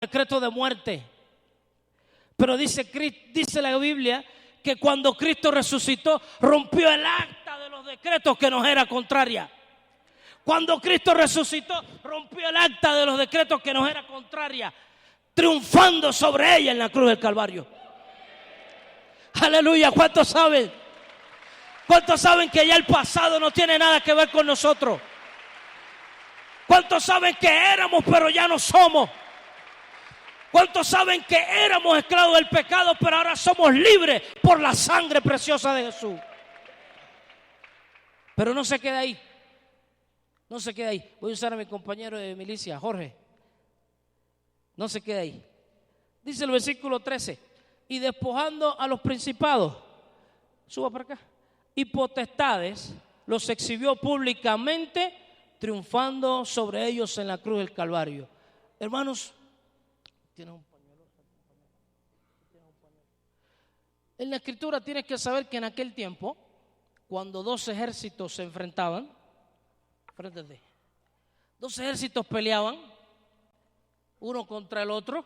decreto de muerte. Pero dice la Biblia que cuando Cristo resucitó, rompió el acta de los decretos que nos era contraria. Cuando Cristo resucitó, rompió el acta de los decretos que nos era contraria, triunfando sobre ella en la cruz del Calvario. Aleluya. ¿Cuántos saben? ¿Cuántos saben que ya el pasado no tiene nada que ver con nosotros? ¿Cuántos saben que éramos pero ya no somos? ¿Cuántos saben que éramos esclavos del pecado pero ahora somos libres por la sangre preciosa de Jesús? Pero no se queda ahí. No se queda ahí. Voy a usar a mi compañero de milicia, Jorge. No se queda ahí. Dice el versículo 13. Y despojando a los principados, suba para acá, y potestades, los exhibió públicamente, triunfando sobre ellos en la cruz del Calvario. Hermanos, ¿tienes un pañuelo? En la Escritura tienes que saber que en aquel tiempo, cuando dos ejércitos se enfrentaban, dos ejércitos peleaban, uno contra el otro,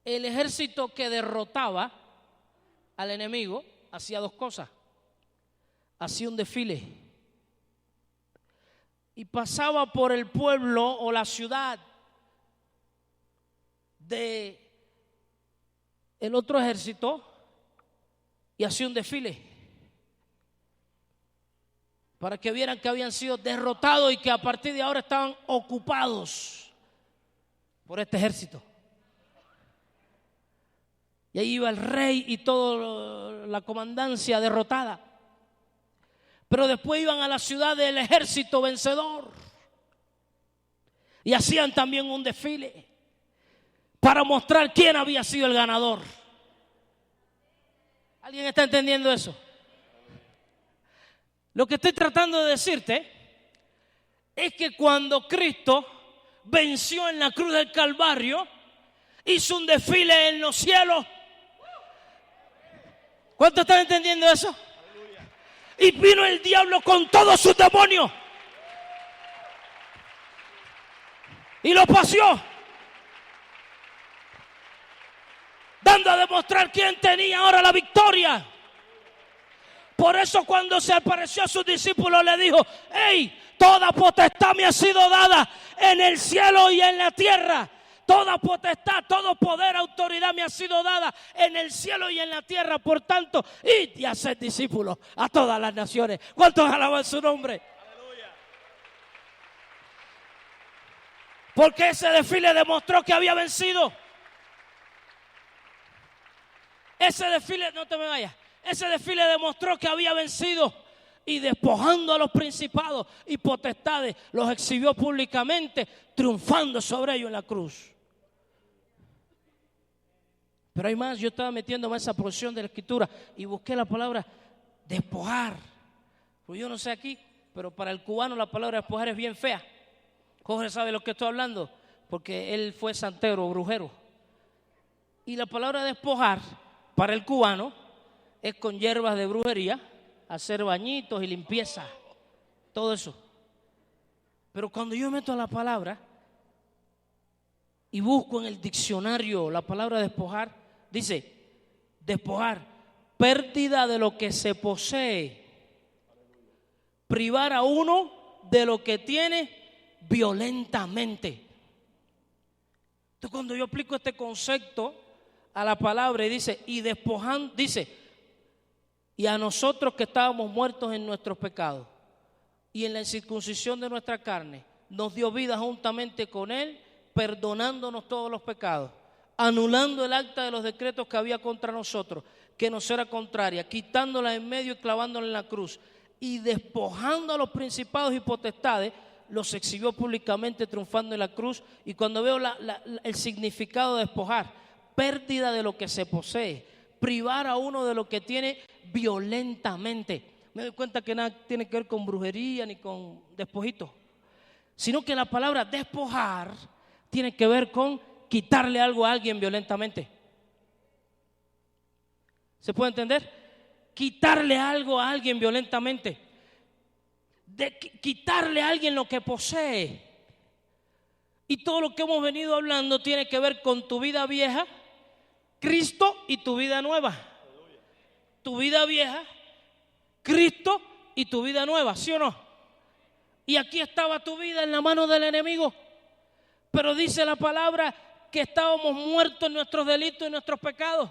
el ejército que derrotaba al enemigo hacía dos cosas. Hacía un desfile y pasaba por el pueblo o la ciudad de el otro ejército y hacía un desfile para que vieran que habían sido derrotados y que a partir de ahora estaban ocupados por este ejército. Y ahí iba el rey y toda la comandancia derrotada. Pero después iban a la ciudad del ejército vencedor y hacían también un desfile para mostrar quién había sido el ganador. ¿Alguien está entendiendo eso? Lo que estoy tratando de decirte es que cuando Cristo venció en la cruz del Calvario, hizo un desfile en los cielos. ¿Cuántos están entendiendo eso? Y vino el diablo con todos sus demonios y lo paseó, dando a demostrar quién tenía ahora la victoria. Por eso cuando se apareció a sus discípulos le dijo: hey, toda potestad me ha sido dada en el cielo y en la tierra. Toda potestad, todo poder, autoridad me ha sido dada en el cielo y en la tierra. Por tanto, id y haced discípulos a todas las naciones. ¿Cuántos alaban su nombre? Aleluya. Porque ese desfile demostró que había vencido. Ese desfile, no te me vayas. Ese desfile demostró que había vencido. Y despojando a los principados y potestades, los exhibió públicamente, triunfando sobre ellos en la cruz. Pero hay más. Yo estaba metiéndome en esa porción de la Escritura y busqué la palabra despojar. Pues yo no sé aquí, pero para el cubano la palabra despojar es bien fea. Jorge sabe lo que estoy hablando, porque él fue santero, brujero. Y la palabra despojar para el cubano es con hierbas de brujería, hacer bañitos y limpieza, todo eso. Pero cuando yo meto la palabra y busco en el diccionario la palabra despojar, dice: despojar, pérdida de lo que se posee, privar a uno de lo que tiene violentamente. Entonces, cuando yo aplico este concepto a la palabra y dice, y despojando, dice, y a nosotros que estábamos muertos en nuestros pecados y en la incircuncisión de nuestra carne, nos dio vida juntamente con Él, perdonándonos todos los pecados, anulando el acta de los decretos que había contra nosotros, que nos era contraria, quitándola en medio y clavándola en la cruz, y despojando a los principados y potestades, los exhibió públicamente, triunfando en la cruz. Y cuando veo el significado de despojar, pérdida de lo que se posee, privar a uno de lo que tiene violentamente, me doy cuenta que nada tiene que ver con brujería ni con despojitos, sino que la palabra despojar tiene que ver con quitarle algo a alguien violentamente. ¿Se puede entender? Quitarle algo a alguien violentamente, de quitarle a alguien lo que posee. Y todo lo que hemos venido hablando tiene que ver con tu vida vieja, Cristo y tu vida nueva. Tu vida vieja, Cristo y tu vida nueva, ¿sí o no? Y aquí estaba tu vida en la mano del enemigo. Pero dice la palabra que estábamos muertos en nuestros delitos y nuestros pecados,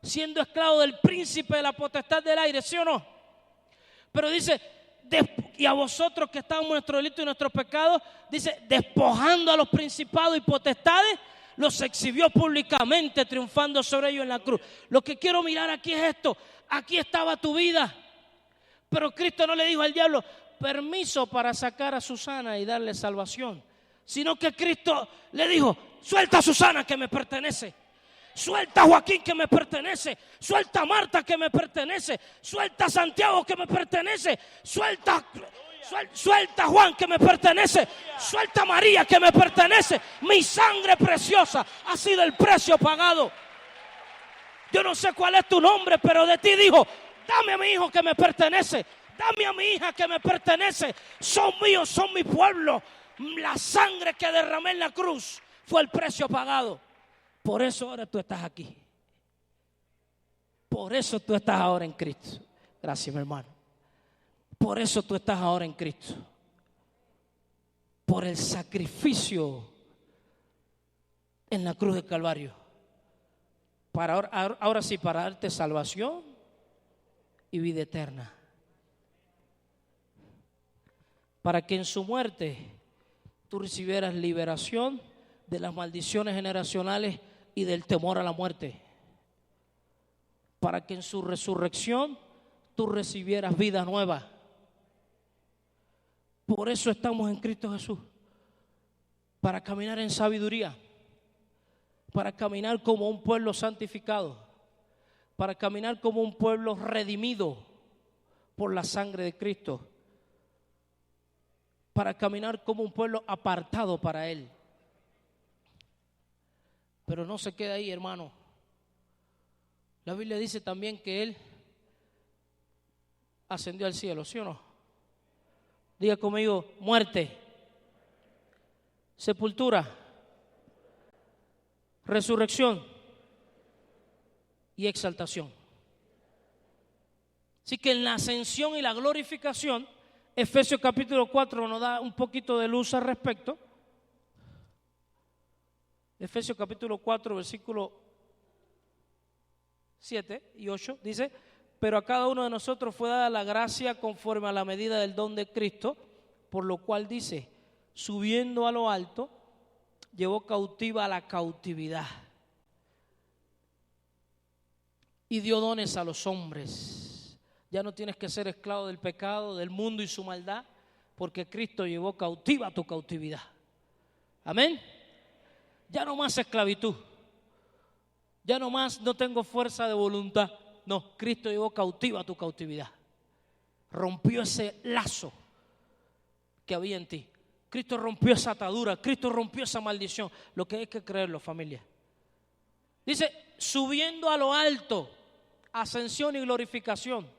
siendo esclavos del príncipe de la potestad del aire, ¿sí o no? Pero dice, y a vosotros que estábamos en nuestros delitos y nuestros pecados, dice, despojando a los principados y potestades, los exhibió públicamente, triunfando sobre ellos en la cruz. Lo que quiero mirar aquí es esto. Aquí estaba tu vida. Pero Cristo no le dijo al diablo permiso para sacar a Susana y darle salvación, sino que Cristo le dijo, suelta a Susana que me pertenece, suelta a Joaquín que me pertenece, suelta a Marta que me pertenece, suelta a Santiago que me pertenece, suelta a Juan que me pertenece, suelta a María que me pertenece. Mi sangre preciosa ha sido el precio pagado. Yo no sé cuál es tu nombre, pero de ti dijo, dame a mi hijo que me pertenece, dame a mi hija que me pertenece, son míos, son mi pueblo. La sangre que derramé en la cruz fue el precio pagado. Por eso ahora tú estás aquí. Por eso tú estás ahora en Cristo. Gracias, mi hermano. Por eso tú estás ahora en Cristo. Por el sacrificio en la cruz del Calvario. Ahora sí, para darte salvación y vida eterna. Para que en su muerte tú recibieras liberación de las maldiciones generacionales y del temor a la muerte. Para que en su resurrección tú recibieras vida nueva. Por eso estamos en Cristo Jesús. Para caminar en sabiduría. Para caminar como un pueblo santificado. Para caminar como un pueblo redimido por la sangre de Cristo. Para caminar como un pueblo apartado para Él. Pero no se queda ahí, hermano. La Biblia dice también que Él ascendió al cielo, ¿sí o no? Diga conmigo, muerte, sepultura, resurrección y exaltación. Así que en la ascensión y la glorificación, Efesios capítulo 4 nos da un poquito de luz al respecto. Efesios capítulo 4, versículo 7 y 8 dice, pero a cada uno de nosotros fue dada la gracia conforme a la medida del don de Cristo, por lo cual dice, subiendo a lo alto, llevó cautiva a la cautividad y dio dones a los hombres. Ya no tienes que ser esclavo del pecado, del mundo y su maldad, porque Cristo llevó cautiva tu cautividad. Amén. Ya no más esclavitud. Ya no más no tengo fuerza de voluntad. No, Cristo llevó cautiva tu cautividad. Rompió ese lazo que había en ti. Cristo rompió esa atadura. Cristo rompió esa maldición. Lo que hay que creerlo, familia. Dice, subiendo a lo alto, ascensión y glorificación.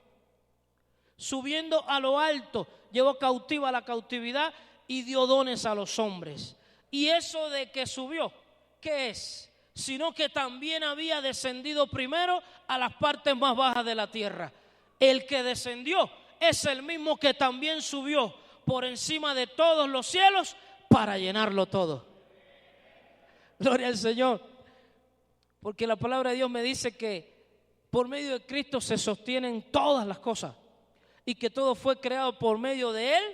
Subiendo a lo alto, llevó cautiva la cautividad y dio dones a los hombres. Y eso de que subió, ¿qué es? Sino que también había descendido primero a las partes más bajas de la tierra. El que descendió es el mismo que también subió por encima de todos los cielos para llenarlo todo. Gloria al Señor. Porque la palabra de Dios me dice que por medio de Cristo se sostienen todas las cosas. Y que todo fue creado por medio de Él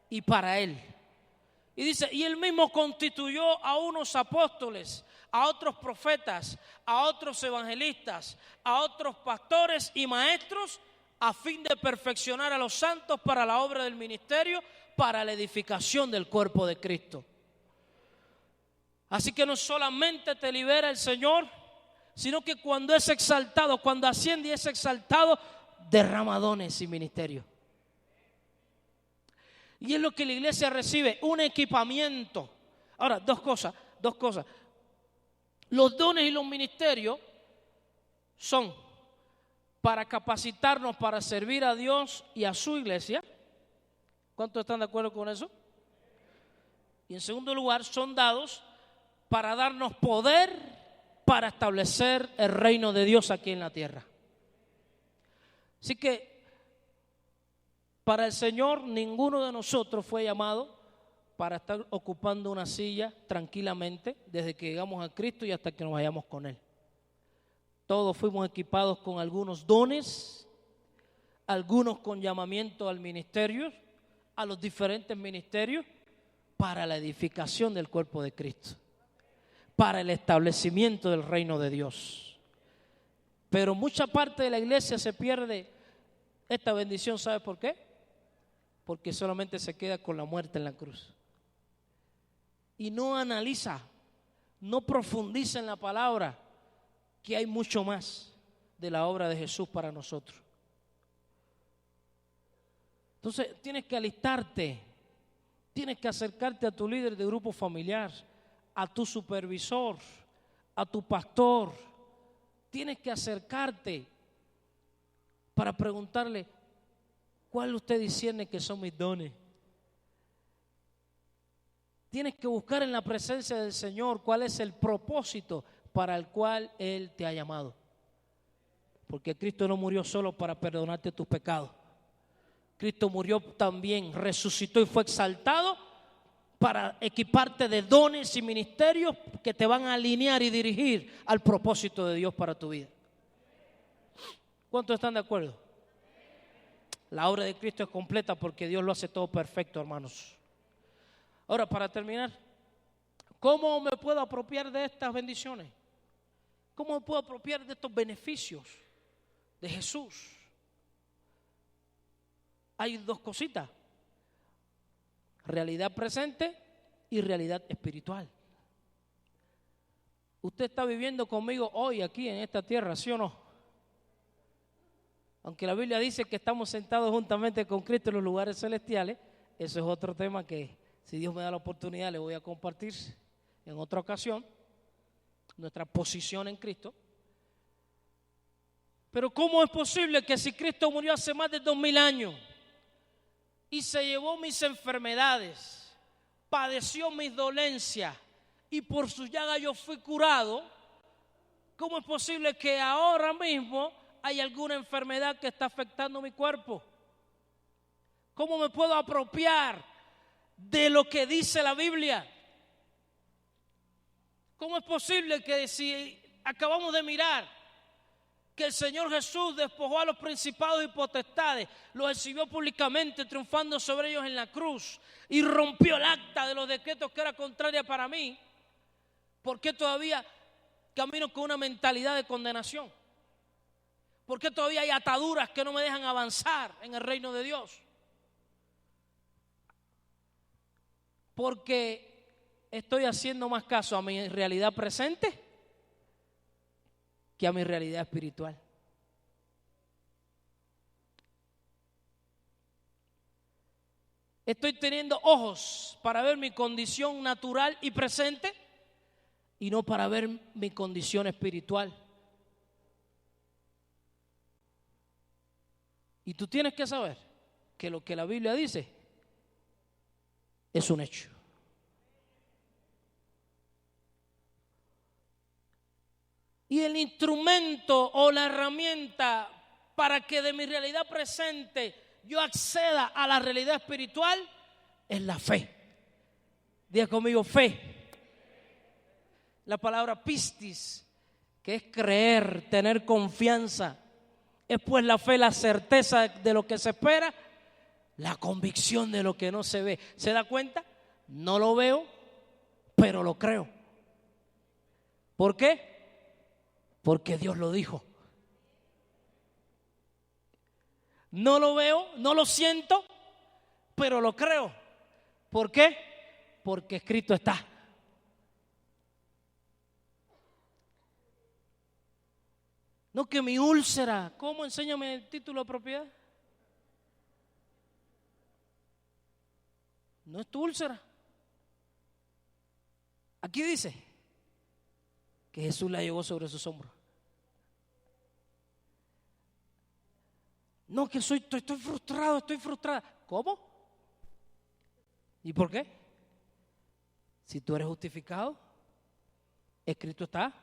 y para Él. Y dice, y Él mismo constituyó a unos apóstoles, a otros profetas, a otros evangelistas, a otros pastores y maestros, a fin de perfeccionar a los santos para la obra del ministerio, para la edificación del cuerpo de Cristo. Así que no solamente te libera el Señor, sino que cuando es exaltado, cuando asciende y es exaltado, derrama dones y ministerio. Y es lo que la iglesia recibe, un equipamiento. Ahora, dos cosas. Los dones y los ministerios son para capacitarnos para servir a Dios y a su iglesia. ¿Cuántos están de acuerdo con eso? Y en segundo lugar, son dados para darnos poder para establecer el reino de Dios aquí en la tierra. Así que para el Señor ninguno de nosotros fue llamado para estar ocupando una silla tranquilamente desde que llegamos a Cristo y hasta que nos vayamos con Él. Todos fuimos equipados con algunos dones, algunos con llamamiento al ministerio, a los diferentes ministerios, para la edificación del cuerpo de Cristo, para el establecimiento del reino de Dios. Pero mucha parte de la iglesia se pierde esta bendición, ¿sabe por qué? Porque solamente se queda con la muerte en la cruz. Y no analiza, no profundiza en la palabra, que hay mucho más de la obra de Jesús para nosotros. Entonces tienes que alistarte, tienes que acercarte a tu líder de grupo familiar, a tu supervisor, a tu pastor. Tienes que acercarte para preguntarle, ¿cuál usted discierne que son mis dones? Tienes que buscar en la presencia del Señor cuál es el propósito para el cual Él te ha llamado. Porque Cristo no murió solo para perdonarte tus pecados. Cristo murió también, resucitó y fue exaltado para equiparte de dones y ministerios que te van a alinear y dirigir al propósito de Dios para tu vida. ¿Cuántos están de acuerdo? La obra de Cristo es completa porque Dios lo hace todo perfecto, hermanos. Ahora, para terminar, ¿cómo me puedo apropiar de estas bendiciones? ¿Cómo me puedo apropiar de estos beneficios de Jesús? Hay dos cositas: realidad presente y realidad espiritual. Usted está viviendo conmigo hoy aquí en esta tierra, ¿sí o no? Aunque la Biblia dice que estamos sentados juntamente con Cristo en los lugares celestiales, eso es otro tema que, si Dios me da la oportunidad, le voy a compartir en otra ocasión, nuestra posición en Cristo. Pero ¿cómo es posible que si Cristo murió hace más de 2000 años y se llevó mis enfermedades, padeció mis dolencias y por su llaga yo fui curado, cómo es posible que ahora mismo hay alguna enfermedad que está afectando mi cuerpo? ¿Cómo me puedo apropiar de lo que dice la Biblia? ¿Cómo es posible que si acabamos de mirar que el Señor Jesús despojó a los principados y potestades, los exhibió públicamente, triunfando sobre ellos en la cruz, y rompió el acta de los decretos que era contraria para mí? ¿Por qué todavía camino con una mentalidad de condenación? ¿Por qué todavía hay ataduras que no me dejan avanzar en el reino de Dios? Porque estoy haciendo más caso a mi realidad presente que a mi realidad espiritual. Estoy teniendo ojos para ver mi condición natural y presente y no para ver mi condición espiritual. Y tú tienes que saber que lo que la Biblia dice es un hecho. Y el instrumento o la herramienta para que de mi realidad presente yo acceda a la realidad espiritual es la fe. Diga conmigo, fe. La palabra pistis, que es creer, tener confianza. Es pues la fe, la certeza de lo que se espera, la convicción de lo que no se ve. ¿Se da cuenta? No lo veo, pero lo creo. ¿Por qué? Porque Dios lo dijo. No lo veo, no lo siento, pero lo creo. ¿Por qué? Porque escrito está. No que mi úlcera, ¿cómo? Enséñame el título de propiedad. No es tu úlcera. Aquí dice que Jesús la llevó sobre sus hombros. No, que estoy frustrado, estoy frustrada. ¿Cómo? ¿Y por qué? Si tú eres justificado, escrito está,